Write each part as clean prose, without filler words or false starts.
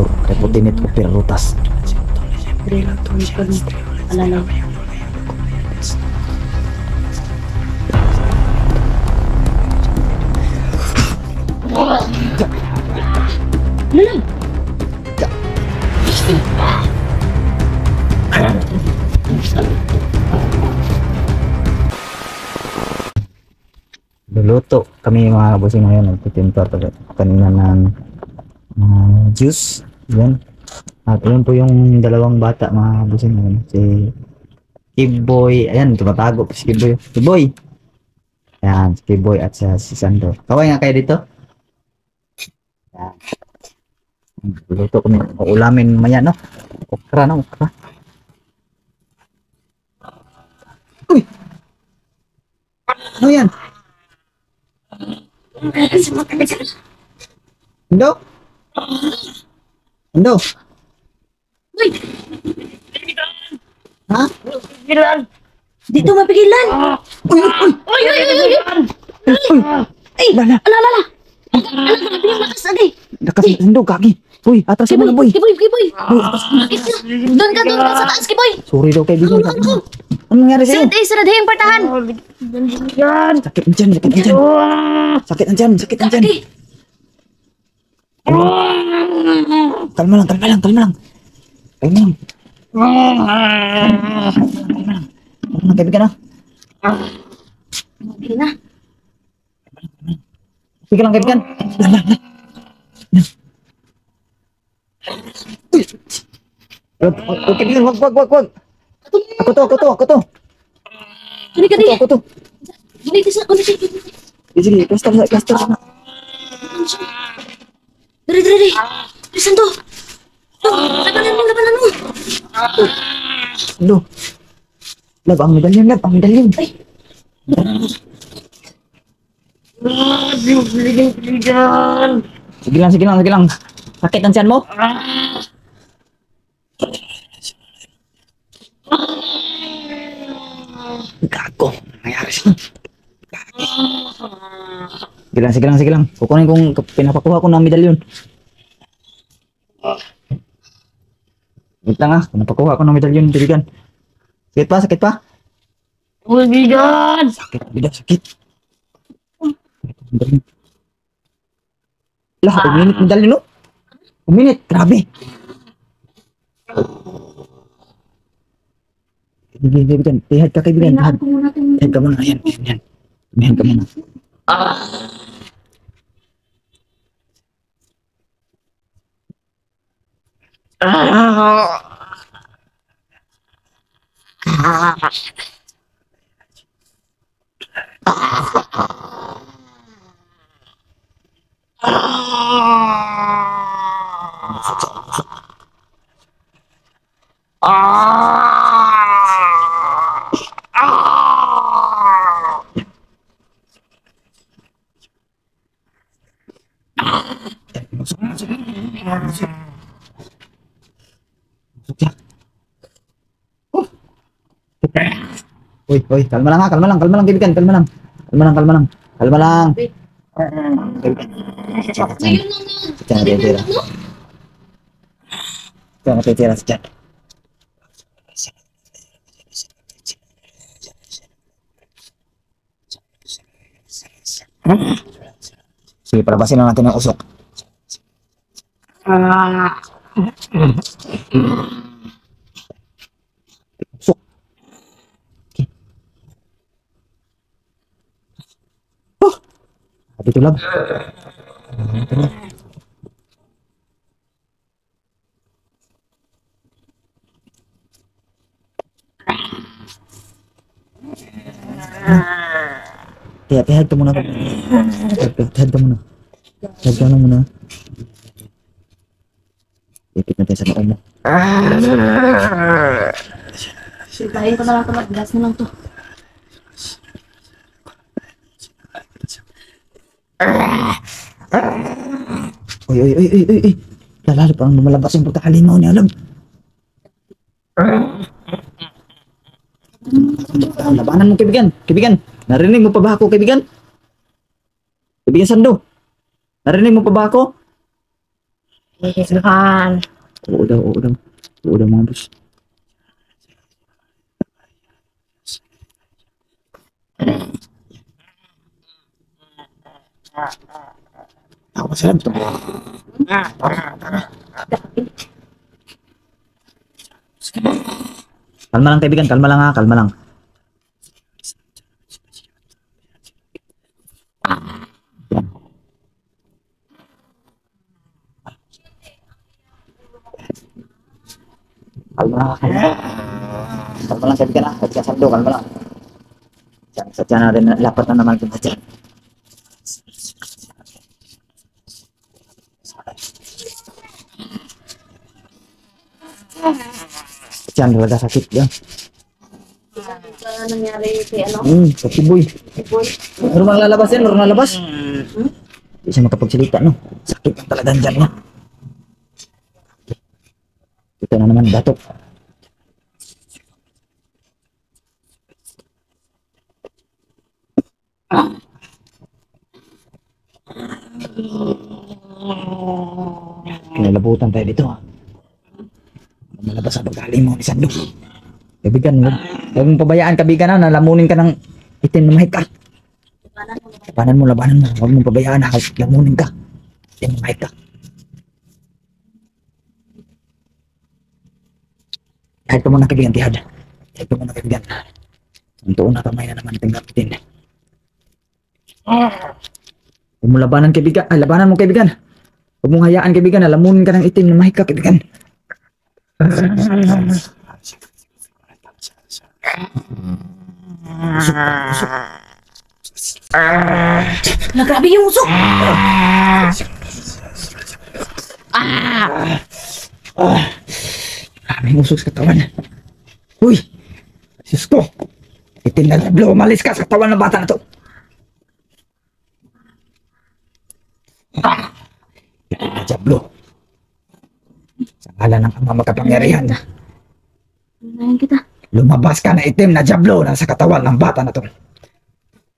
luto. Kaya po dinit ko pirarutas. Alalay. Alalay. Luluto kami mga bossing ngayon. Nagtitinto kanina ng juice. Yan. At yun po yung dalawang bata mga bossing ngayon. Si Kiboy. Ayan, tumatago po si Kiboy. Kiboy! Ayan, si Kiboy at si Sando. Kaway nga kayo dito? Ayan. Luluto kami. Ulamin maya, no? Okra, no? Okra. Uy! Ano yan? Ando? Ando? Uy! Ha? Pigilan! Dito mapigilan! Uy! Uy! Uy! Uy! Uy! Uy! Uy! Ay! Lala! Alala! Alala! Bilang lakas agay! Lakas Ando, kaki! Uy! Atras mo na, boy! Kiboy! Kiboy! Uy, atras mo na! Doon ka sa taas, Kiboy! Sorry daw kaibigan. Ano nangyari sa'yo? Saradhing partahan! Pigilan! Sakit ang tiyan! Sakit ang tiyan! Sakit ang tiyan! Sakit ang tiyan! Okay. Kalma lang! Kalma lang! Kalma lang! Kalma lang! Kalma lang, kaibigan, ha? Okay na. Sige lang, kaibigan! Lala! Uy, kaibigan! Wag! Ako to! Dali ka, dali! Ako to! Dali ka sa... Sige, plaster na. Dali! Bisan to! Labanan mo! Ando! Lab, ang medalyon! Ay! Pigilan! Sige lang! Sakit ang tiyan mo? Gago! Nangyari sa'yo? Sige lang. Kukunin kong pinapakuha ko ng medalyon. Wait lang ha. Pinapakuha ko ng medalyon, kaibigan. Sakit pa? Pigilan! Sakit. Medalyon. Lah, uminit medalyon, no? Uminit, grabe. Kaibigan, tihad ka, kaibigan. Tihad ka muna, yan. Tihad ka muna. Uy, kalma lang, kaibigan, kalma lang. Ngayon lang na! Diyan natitira si Chad. Sige, parabasin lang natin ang usok. Usok. Okay. Dito lab. Tihad ka muna. Tihad ka muna. Ipit natin sa noo mo. Sitahin ko na lang ito. Gas na lang to. Uy. Lalalo parang lumalabas yung pagkakalimaw niya, alam. Labanan mo, kaibigan. Narinig mo pa ba ako, kaibigan? Kaibigan Sando, narinig mo pa ba ako? Kaibigan. Oo daw, oo daw. Oo daw mga boss. Ako masarap to. Kalma lang kaibigan, kalma lang ha, kalma lang. Kalma lang, kalma lang. Kalma lang kaibigan ha, huwag ka sando, kalma lang. Sadya natin, lapat na naman kita dyan. Diyan, wala sakit yan. Ano nangyari kay ano? Sa tiboy. Boy. Normal lalabas yan, normal lalabas. Hindi siya makapagsalita, no? Sakit ang talagang dyan, no? Ito na naman, batok. Kinalabutan tayo dito, ha? Malabas ang pagkaling mo ni Sando. Kaibigan, huwag mong pabayaan, kaibigan, ha? Nalamunin ka ng itim na mahika. Labanan mo, labanan mo. Huwag mong pabayaan, ha? Lamunin ka. Itim na mahika. Kahit ka muna, kaibigan, tihad. Kahit ka muna, kaibigan. Ang tuon na kamay na naman tingnan itin. Huwag mong labanan, kaibigan. Ay, labanan mo, kaibigan. Huwag mong hayaan, kaibigan. Lamunin ka ng itim na mahika, kaibigan. Wala, grabe yung usok! May usok sa katawan. Uy! Diyos ko! Itim na tablo. Umalis ka sa katawan ng bata na to. Itim na tablo. Sa ngalan ng ama makapangyarihan. Unahin kita. Lumabas ka na itim na jablo na sa katawan ng bata na to.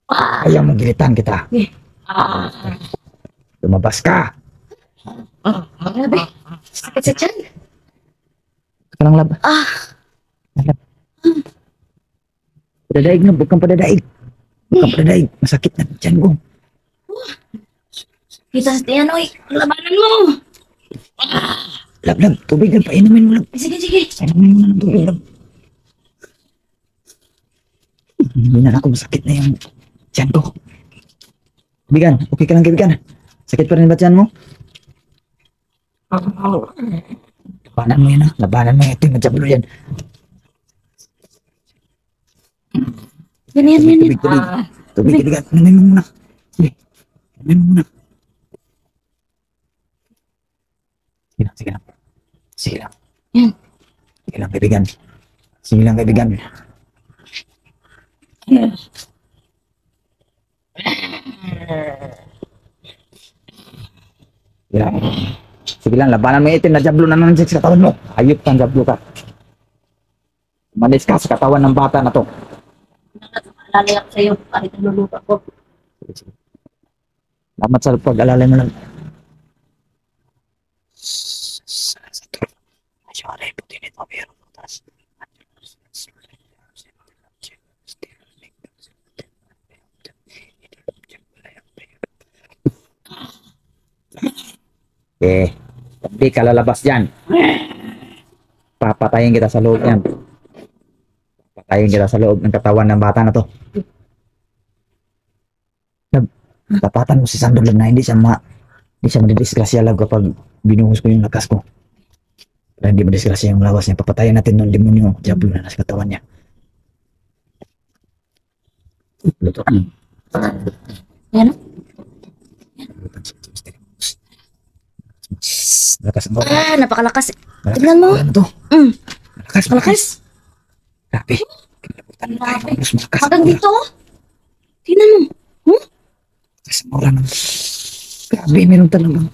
Kaya mong gilitan kita. Lumabas ka. Grabe. Sakit sa tiyan. Kalang lab. Ah. Lab. Padadaig na. Huwag kang padadaig. Huwag kang padadaig. Masakit na dyan ko. Kita sa tiyan, oy. Labanan mo. Lab, lab. Tubig lang. Painumin mo, lab. Sige, sige. Painumin mo na ng tubig, lab. Hindi na ako. Masakit na yung dyan ko. Kaibigan. Okay ka lang, kaibigan. Sakit pa rin ba dyan mo? Labanan mo yan, ha? Labanan mo yan. Ito yung jablo yan. Yan, yan, yan. Tubig, tubig. Tubig, kaibigan. Inumin mo muna. Sige. Inumin mo muna. Sige lang, sige lang. Sige lang. Yan. Sige lang, kaibigan. Sige lang, kaibigan. Sige lang. Sige lang, labanan mo yung itim na jablo na naman sa katawan mo. Ayop kang jablo ka. Umalis ka sa katawan ng bata na to. Lalay ako sa'yo. Kahit nalulupa ko. Sige, sige. Salamat sa pag-alalay mo lang. Sorry, puti nito, pero butas. Hindi ka lalabas dyan. Papatayin kita sa loob yan. Papatayin kita sa loob ng katawan ng bata na to. Tapatan mo si Sando lang na hindi siya madidisgrasya lang kapag binuhos ko yung lakas ko. Para hindi madisgrasya yung lawas niya. Papatayin natin ng demonyo. Diablo na nasa katawan niya. Luto. Yan. Lakas ang Ah, napakalakas. Tignan mo. Ano to? Malakas. Malakas. Grabe. Kinabutan mo tayo. Mas malakas. Hanggang dito. Tignan mo. Malakas ang aura ng... Grabe, meron talagang...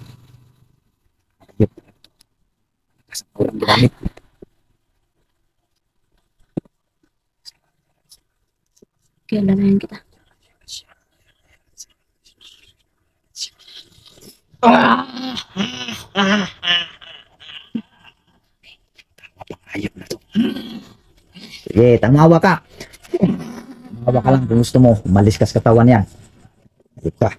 Malakas ang aura ng gamit. Kaya lalayan kita. Sige, tamawa ka. Tamawa ka lang kung gusto mo. Umalis ka sa katawan yan. Ayun ka.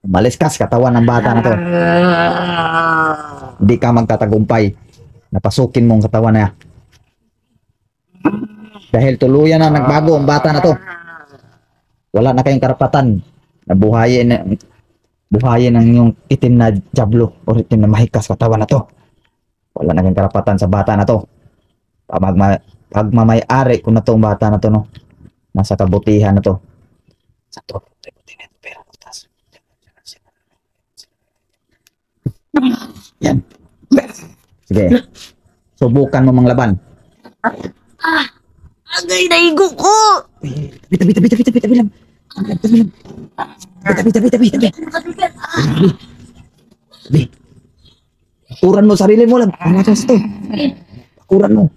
Umalis ka sa katawan ng bata na to. Hindi ka magtatagumpay. Napasukin mo ang katawan niya. Dahil tuluyan na nagbago ang bata na to. Wala na kayong karapatan na buhayin ang yung itim na jablo o itim na mahikas katawan na to. Wala na kayong karapatan sa bata na to. Pagmamay-ari ko na to ang bata na to, no? Nasa kabutihan na to. Sa to. Yan. Sige. Subukan mo manglaban. Agay, naigo ko! Tabi lang. Tabi. Turan mo sarili mo lang. Ang atas to. Turan mo.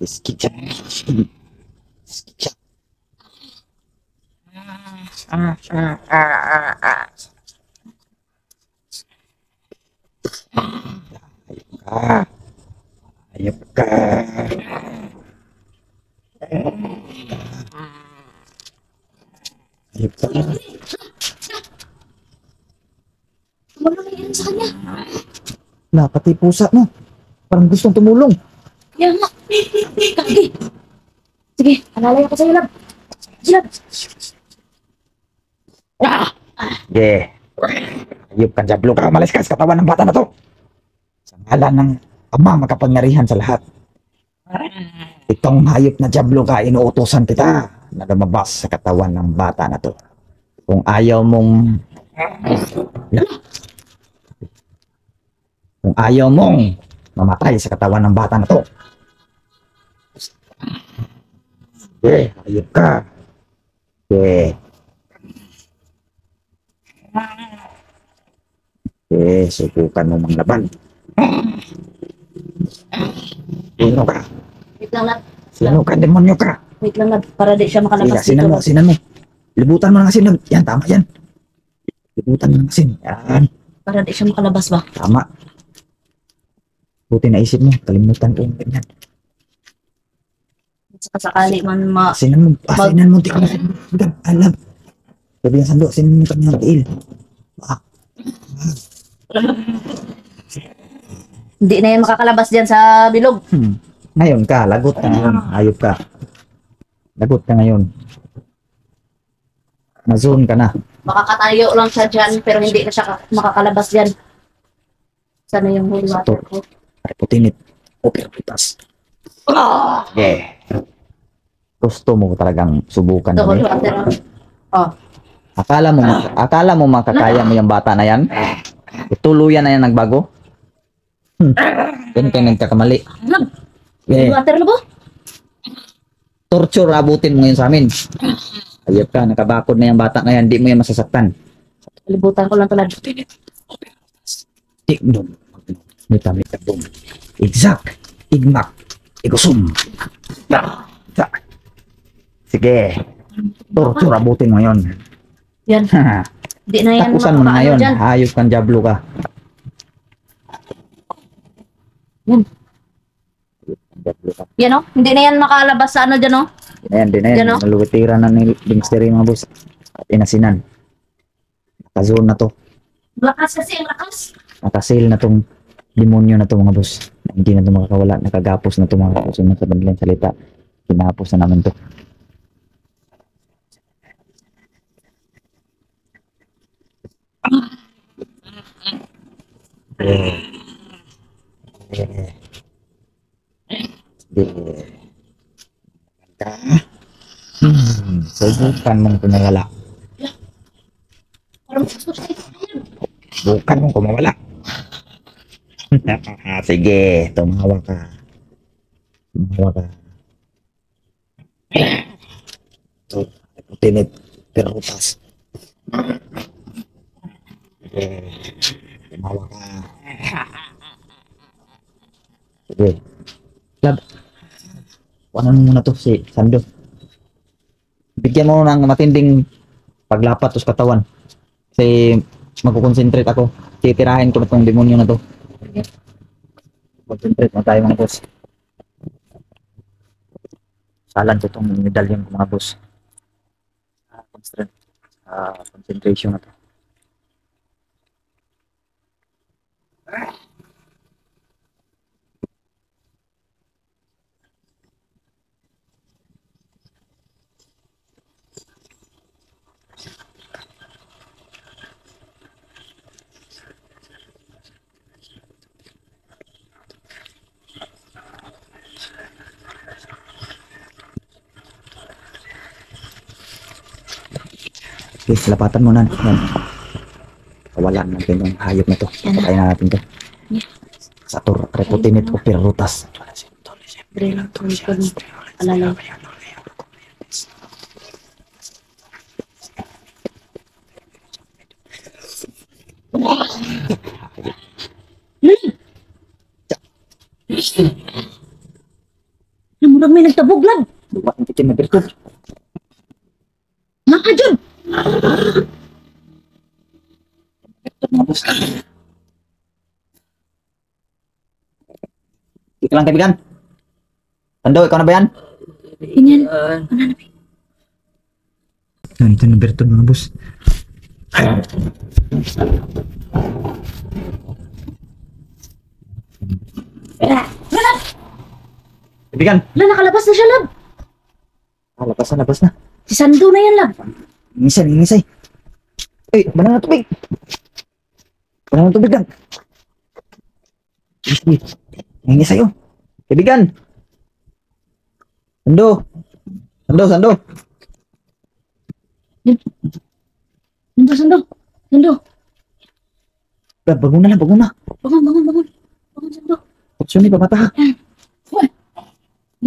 Skitcha. Ayop ka. Ayop ka. Wala na yan sa kanya. Na, pati pusa mo. Parang gustong tumulong. Yan nga. Kagi. Sige, alalay ako sa'yo, lab. Lab. Yeah. Ayop ka, jablo ka. Malis ka sa katawan ng bata na to. Sa ngalan ng Ama makapangyarihan sa lahat. Itong hayop na jablo ka, inuutosan kita na lumabas sa katawan ng bata na to. Kung ayaw mong mamatay sa katawan ng bata na to. Okay, hayop ka. Okay. Okay, subukan mo manglaban. Sino ka? Wait lang, lab. Sino ka? Demonyo ka? Wait lang, lab. Para di siya makalabas Sige, dito. asinan mo. Libutan mo ng asin. Yan, tama yan. Libutan mo ng asin. Yan, Para di siya makalabas ba? tama. Buti na isip mo. Kalimutan ko yung ganyan. Saka sakali man Asinan mo. Tika mo. Alam. Sabi yung sando. Asinan mo kanyang tiil. Hindi na yan makakalabas dyan sa bilog. Ngayon ka. Lagot ka ngayon. Ayop ka. Lagot ka ngayon. Na-zone ka na. Makakatayo lang siya dyan, pero hindi na siya makakalabas dyan. Sana yung holy water ko. Putinit. O pitas. Yeah. Gusto mo talagang subukan Ito, holy kami. water. Oh. Akala mo makakaya mo yung bata na yan? Tuluyan na yan nagbago? Yan kayo nagkakamali. Lab. Holy Yeah. water na ba? Torture abutin mo yun sa amin. Ayop ka, nakabakod na yung bata na yan, di mo yan masasaktan. Libutan ko lang tulad. Tignom. Mita boom. Exact. Igmak. Igusum. Sige. Torture abutin mo yun. Yan. Hindi na yan Tapusan mo na makaano ngayon. dyan. Hayop kang diablo ka. Yan. Diablo ka. Yan o. Hindi na yan makalabas sa ano dyan o. Ayan, di na yan. Yan, no? Naluwitiran na ni Dingsteri mga boss. At inasinan. Nakazone na to. Lakas kasi, ang lakas. Nakasil na tong demonyo na to mga boss. Na hindi na to makakawala. Nakagapos na to mga boss. Yung sa madaling salita. Kinapos na namin to. Subukan mong kumawala. Parang susunod. Subukan mong kumawala. Sige, tumawa ka. Tumawa ka. Ito, putinit, perutas. Sige, tumawa ka. Sige. Lab, ano muna to si Sando? Bigyan mo ng matinding paglapat to sa katawan. Kasi magkukonsentrate ako. Titirahin ko na tong demonyo na to. Concentrate mo tayo mga boss. Salan ko itong medallion ko mga boss. Concentrate. Concentration na to. Okay, lapatan mo na. Yan. Kawalan natin yung hayop na to. Patayin na natin to. Satur, reputinit o pirutas. Drill. Alalay. Murag may nagtabog lang. Luwa ang titin na birtud. Maka dyan. Mga boss. Ika lang kaibigan. Tando, ikaw na ba yan? Inyan. Yan, ito na birtud mga boss. Kaibigan. Wala, nakalabas na siya, lab. Labas na. Si Sando na yan, lab. Ingisay. Eh, banang na tubig. Banang na tubig lang. Ingisay oh. Kaibigan. Sando. Sando. Sando. Bangun na. Bangun, Sando. Opsyon ni pamata ha.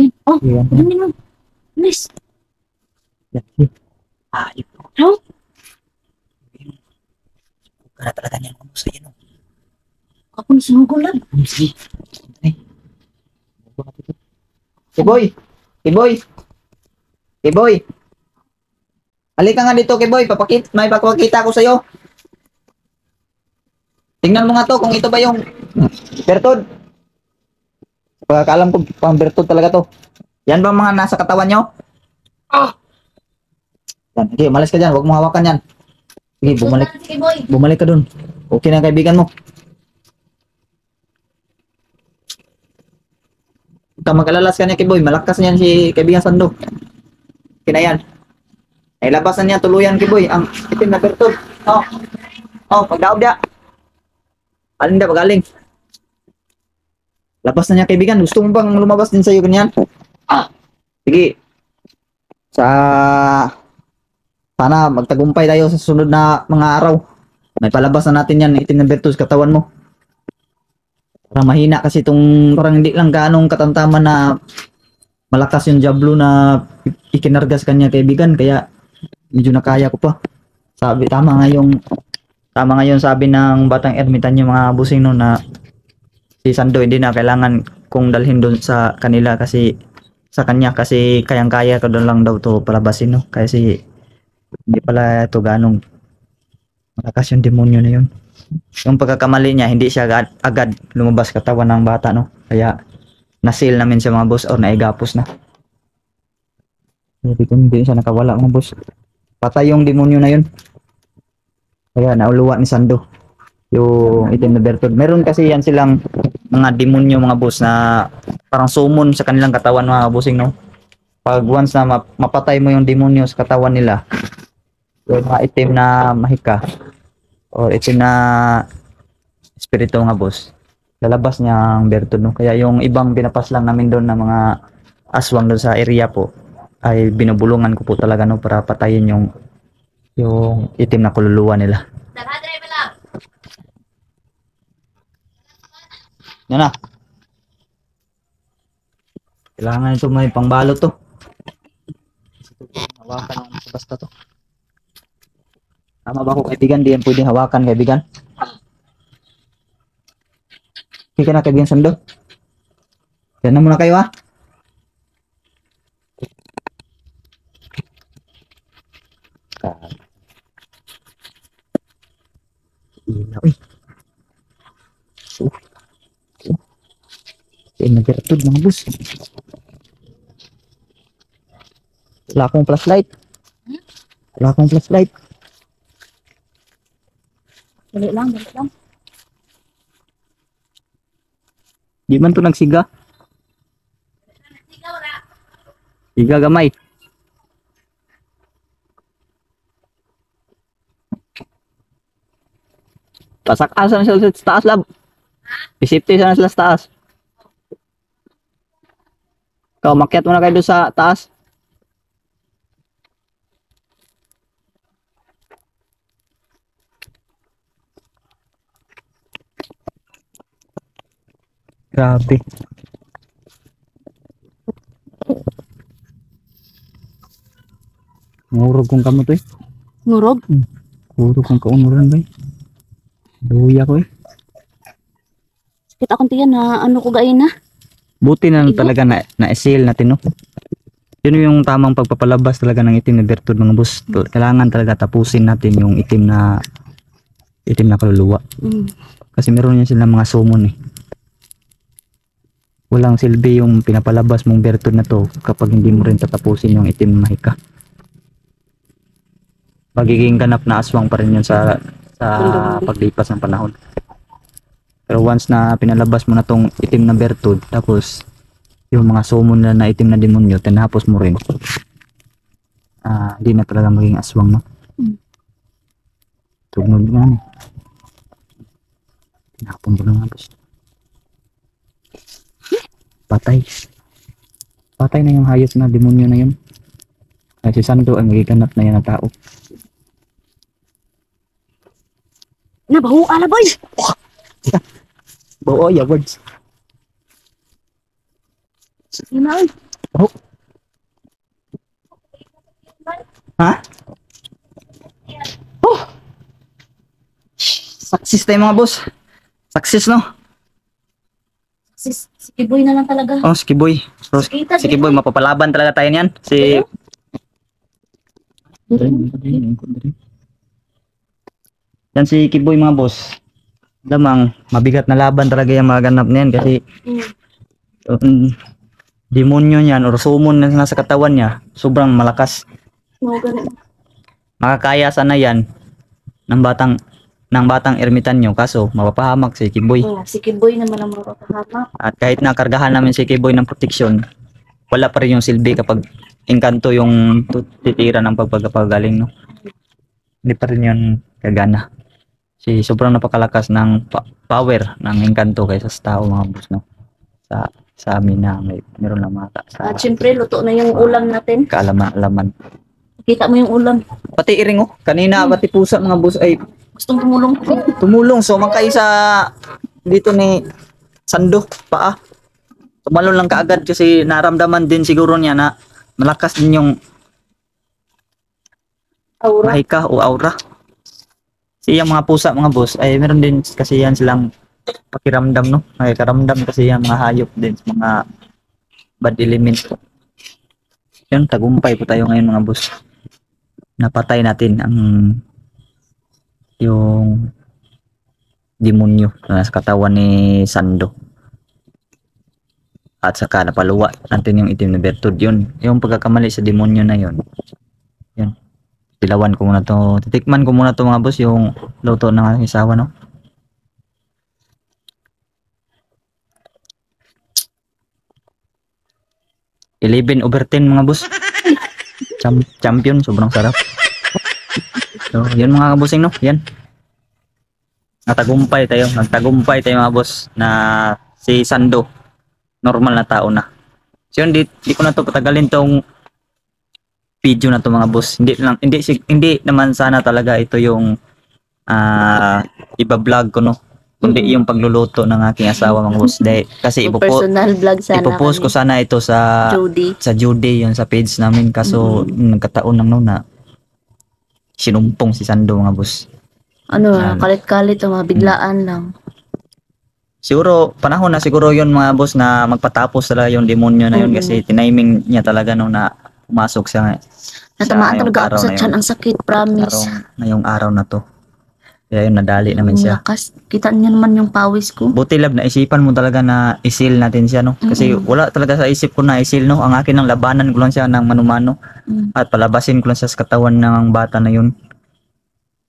Yan. Oh, Yan. ganun mo. Nice. Ayop. How? Kaya talaga niyan kung sa iyo. Ako na sinugol, lab. Sige. Kiboy. Halika nga dito, Kiboy. May papakita ko sa'yo. Tingnan mo nga to kung ito ba yung bertod. Pagkakaalam ko, pang bertod talaga to. Yan ba mga nasa katawan nyo? Yan. Sige, umalis ka dyan. Huwag mo hawakan yan. Sige, Sige, boy. bumalik ka dun. Okay na ang kaibigan mo. Huwag ka mag-alalas ka niya, Kiboy. Malakas niyan si kaibigan Sando. Okay na yan. Nailabas na niya tuluyan, Kiboy. Ang itim na bertod. Pagdaob niya. Alin na, pagaling. Labas na niya, kaibigan. Gusto mo bang lumabas din sa'yo ganyan? Sige. Sana magtagumpay tayo sa sunod na mga araw. May palabas na natin yan, itim na bertod sa katawan mo. Parang mahina kasi parang hindi lang ganong katamtaman na malakas yung Diablo na ikinargas kanya kaibigan. Kaya medyo nakaya ko pa. Tama nga yung sabi ng batang ermitan yung mga busing no na si Sando hindi na kailangan kong dalhin doon sa kanila kasi sa kanya kasi kayang-kaya ko doon lang daw to palabasin no kasi hindi pala ito ganong malakas yung demonyo na yun. Yung pagkakamali niya hindi siya agad lumabas katawan ng bata no kaya nasil namin sa mga boss or naigapos na. Hindi siya nakawala mga boss. Patay yung demonyo na yun. Kaya nauluwa ni Sando yung itim na bertod. Meron kasi yan silang mga demonyo mga boss na parang sumon sa kanilang katawan mga busing no. Pag once na mapatay mo yung demonyo sa katawan nila, yung mga itim na mahika o itim na espiritu nga boss, lalabas niya ang bertod no. Kaya yung ibang pinapas lang namin doon na mga aswang doon sa area po ay binubulungan ko po talaga no para patayin yung itim na kululuwa nila. Yan na. Kailangan ito may pangbalot to. Hawakan lang sa basta to. Tama ba ako kaibigan? Di yan pwedeng hawakan kaibigan. Hindi ka na kaibigan Sando. Yan na muna kayo ha. Uy. Itim na bertud mga boss. Wala akong flashlight. Wala akong flashlight. Dali lang, dali lang. Di man to nagsiga. Siga gamay. Tasak-asan sila sa taas lab. Isipti sana sila sa taas. Ikaw, makyat muna kayo doon sa taas. Grabe. Ngurog kong kamo to eh. Ngurog? Ngurog kong kaunuran ba eh. Luya ko eh. Sakit akong tiyan na ano ko gain na. Buti na lang Iba? talaga na-seal natin no. Yun yung tamang pagpapalabas talaga ng itim na bertud mga boss. Kailangan talaga tapusin natin yung itim na kaluluwa. Kasi meron yan sila mga summon eh. Walang silbi yung pinapalabas mong bertud na to kapag hindi mo rin tatapusin yung itim na mahika. Magiging ganap na aswang pa rin yun sa paglipas ng panahon. Pero once na pinalabas mo na tong itim na bertud, tapos yung mga summon na itim na demonyo, tinapos mo rin. Di na talaga maging aswang, no? Tugnog na eh. Tinapon ko na nga, boss. Patay. Patay na yung hayos na demonyo na yun. Ay, si Sando ang magiganap na yan na tao. Nabaho, ala boy! Oo, yeah, words. Sige na, oy. Oh. Ha? Oh! Success tayo mga boss. Success, no? Si Kiboy na lang talaga. Oh, si Kiboy. So, Kita, si Kiboy, mapapalaban talaga tayo niyan. Si... Yan si Kiboy mga boss. Lamang, mabigat na laban talaga yung mga ganap niyan kasi demonyo niyan or summon na nasa katawan niya, sobrang malakas. Makakaya sana yan ng batang ermitanyo kaso mapapahamak si Kiboy. Si Kiboy naman ang mapapahamak. At kahit nakargahan namin si Kiboy ng proteksyon, wala pa rin yung silbi kapag engkanto yung titira ng pagpagagaling, no? Hindi pa rin yun kagana. Sobrang napakalakas ng power ng engkanto kaysa sa tao mga boss, no? Sa amin na meron lang mga At syempre, luto na yung ulam natin. kaalaman. Kita mo yung ulam. Pati iring oh, kanina pati pusa mga boss ay Gustong tumulong. tumulong. So makay sa dito ni Sando paa. Tumalon lang kaagad kasi naramdaman din siguro niya na malakas din yung Aura. mahika o aura. Yung mga pusa mga boss ay meron din kasi yan silang pakiramdam, no? Ay karamdam kasi yung mga hayop din, mga bad element. Yun, tagumpay po tayo ngayon mga boss. Napatay natin ang yung demonyo na sa katawan ni Sando. At saka napaluwa natin yung itim na bertud. Yun, yung pagkakamali sa demonyo na yun. Yun. Dilawan ko muna to. Titikman ko muna to mga boss yung luto ng aking asawa, no? Eleven over 10 mga boss. Champion, sobrang sarap. So, yun mga bossing, no? Yan. Nagtagumpay tayo mga boss na si Sando normal na tao na. So yun, di ko na to patagalin tong video na to mga boss. Hindi naman sana talaga ito yung iba-vlog ko, no? Kundi yung pagluluto ng aking asawa mga boss. Kasi Personal vlog sana. ipopost ko sana ito sa Judy yun sa page namin kaso nagkataon lang no na sinumpong si Sando mga boss. Kalit-kalit o mabiglaan lang. Siguro panahon na siguro yun mga boss na magpatapos talaga yung demonyo na yun kasi tiniming niya talaga no na pumasok siya. Natamaan yung talaga araw ako sa na tiyan. yun. Ang sakit, promise. Yung araw na to. Kaya yun, nadali namin Ang siya. lakas. Kita niyo naman yung pawis ko. Buti lab, naisipan mo talaga na isil natin siya, no? Kasi wala talaga sa isip ko na isil, no? Ang akin lang, labanan ko lang siya ng manumano Mm. at palabasin ko lang siya sa katawan ng bata na yun.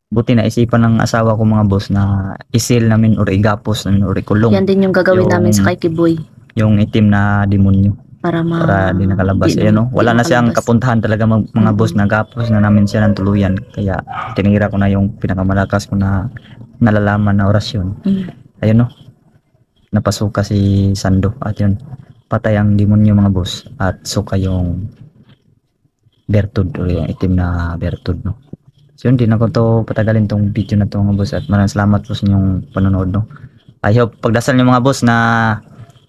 Buti naisipan ng asawa ko mga boss na isil namin or igapos namin or ikulong Yan din yung gagawin Yung- namin sa kay Kiboy. yung itim na demonyo Para para di nakalabas. di Ayan, no? Wala di na siyang nakalabas. kapuntahan talaga mga boss, nagapos na namin siya ng tuluyan. Kaya tinira ko na yung pinakamalakas ko na nalalaman na orasyon. Mm. Ayun, no? Napasuka si Sando at yun, patay ang demonyo mga boss at suka yung bertud o yung itim na bertud, no? So yun, di na ko to patagalin tong video na to mga boss at maraming salamat po sa inyong panonood, no? I hope pagdasal niyo mga boss na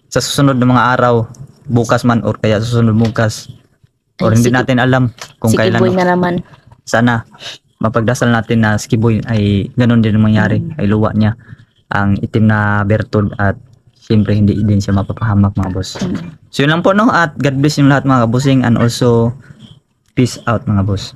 sa susunod na mga araw, bukas man or kaya susunod bukas or Ay, hindi si natin alam kung Si kailan, Kiboy no? na naman. Sana mapagdasal natin na si Kiboy ay ganun din ang mangyari, ay luwa niya ang itim na bertud at siyempre hindi din siya mapapahamak mga boss. So yun lang po, no? At God bless yung lahat mga kabusing and also peace out mga boss.